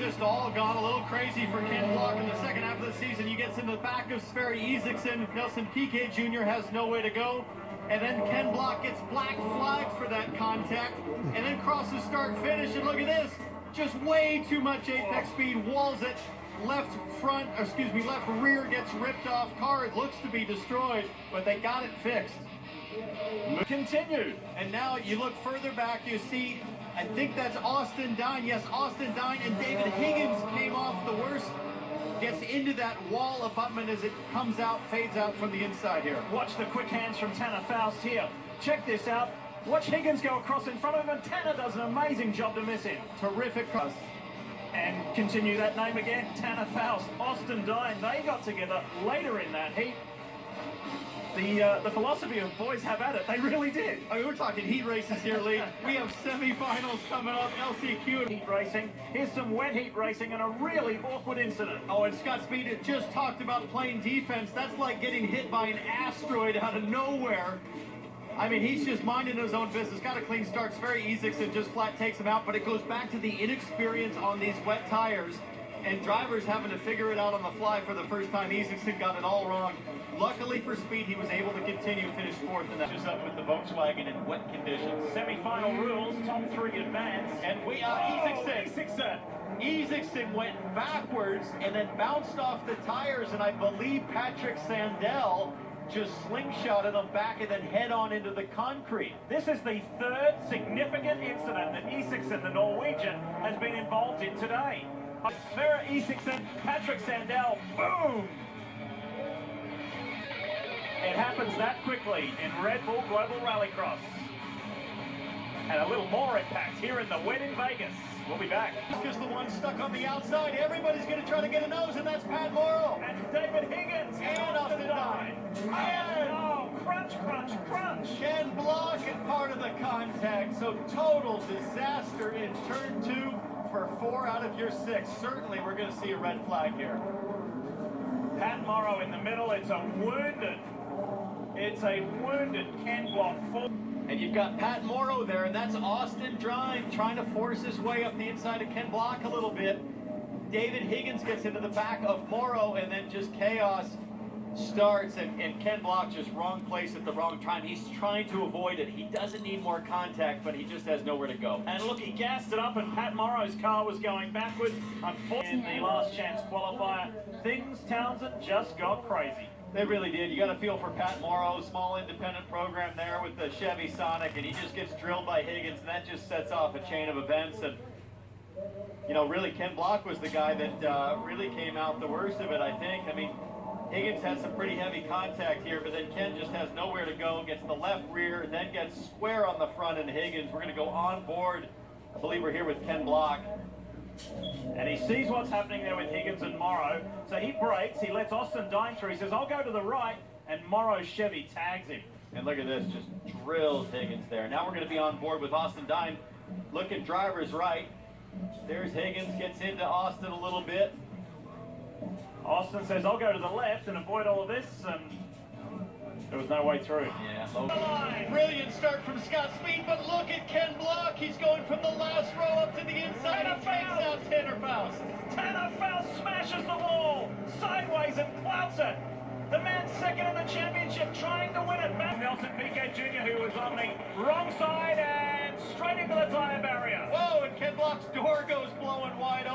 just all gone a little crazy for Ken Block in the second half of the season. He gets in the back of Sverre Isaacson. Nelson Piquet Jr. has no way to go. And then Ken Block gets black flagged for that contact. And then crosses start finish. And look at this. Just way too much apex speed. Walls it. Left rear gets ripped off. Car looks to be destroyed, but they got it fixed. Continued. And now you look further back, you see, I think that's Austin Dine. Yes, Austin Dine and David Higgins came off the worst. Gets into that wall abutment as it comes out, fades out from the inside here. Watch the quick hands from Tanner Faust here. Check this out. Watch Higgins go across in front of him, and Tanner does an amazing job to miss him. Terrific cross. And continue that name again, Tanner Faust, Austin Dine. They got together later in that heat. The philosophy of boys have at it, they really did. I mean, we're talking heat races here, Lee. We have semifinals coming up, LCQ. Heat racing. Here's some wet heat racing and a really awkward incident. Oh, and Scott Speed just talked about playing defense. That's like getting hit by an asteroid out of nowhere. I mean, he's just minding his own business. Got a clean start. Sverre Isaacson just flat takes him out, but it goes back to the inexperience on these wet tires and drivers having to figure it out on the fly for the first time. Isaacson got it all wrong. Luckily for Speed, he was able to continue and finish fourth in that. Just up with the Volkswagen in wet conditions. Semi-final rules, top three advance. And Isaacson went backwards and then bounced off the tires, and I believe Patrick Sandell just slingshotted him back and then head on into the concrete. This is the third significant incident that Isaacson, the Norwegian, has been involved in today. Sverre Isaacson, Patrick Sandell, boom! It happens that quickly in Red Bull Global Rallycross. And a little more impact here in the wet in Vegas. We'll be back. Just the one stuck on the outside. Everybody's going to try to get a nose, and that's Pat Morrow. And David Higgins. And Austin Dine. And, oh, crunch, crunch, crunch. Ken Block and part of the contact. So total disaster in turn 2 for 4 out of your 6. Certainly we're going to see a red flag here. Pat Morrow in the middle. It's a wounded Ken Block. And you've got Pat Morrow there, and that's Austin Dine trying to force his way up the inside of Ken Block a little bit. David Higgins gets into the back of Morrow, and then just chaos starts, and Ken Block just wrong place at the wrong time. He's trying to avoid it. He doesn't need more contact, but he just has nowhere to go. And look, he gassed it up, and Pat Morrow's car was going backwards. Unfortunately, in the last chance qualifier, things, Townsend, just got crazy. They really did. You got to feel for Pat Morrow, small independent program there with the Chevy Sonic, and he just gets drilled by Higgins, and that just sets off a chain of events. And, you know, really, Ken Block was the guy that really came out the worst of it, I think. I mean, Higgins had some pretty heavy contact here, but then Ken just has nowhere to go, gets the left rear, and then gets square on the front into Higgins. We're going to go on board. I believe we're here with Ken Block. And he sees what's happening there with Higgins and Morrow. So he brakes, he lets Austin Dine through. He says, I'll go to the right, and Morrow's Chevy tags him. And look at this, just drills Higgins there. Now we're going to be on board with Austin Dine. Look at driver's right. There's Higgins, gets into Austin a little bit. Austin says, I'll go to the left and avoid all of this, and there was no way through. Yeah. Brilliant start from Scott Speed, but look at Ken Block. He's going from the last row up to the inside. He takes out Tanner Faust. Tanner Faust smashes the wall sideways and clouts it. The man second in the championship trying to win it. Nelson Piquet Jr., who was on the wrong side and straight into the tire barrier. Whoa, and Ken Block's door goes blowing wide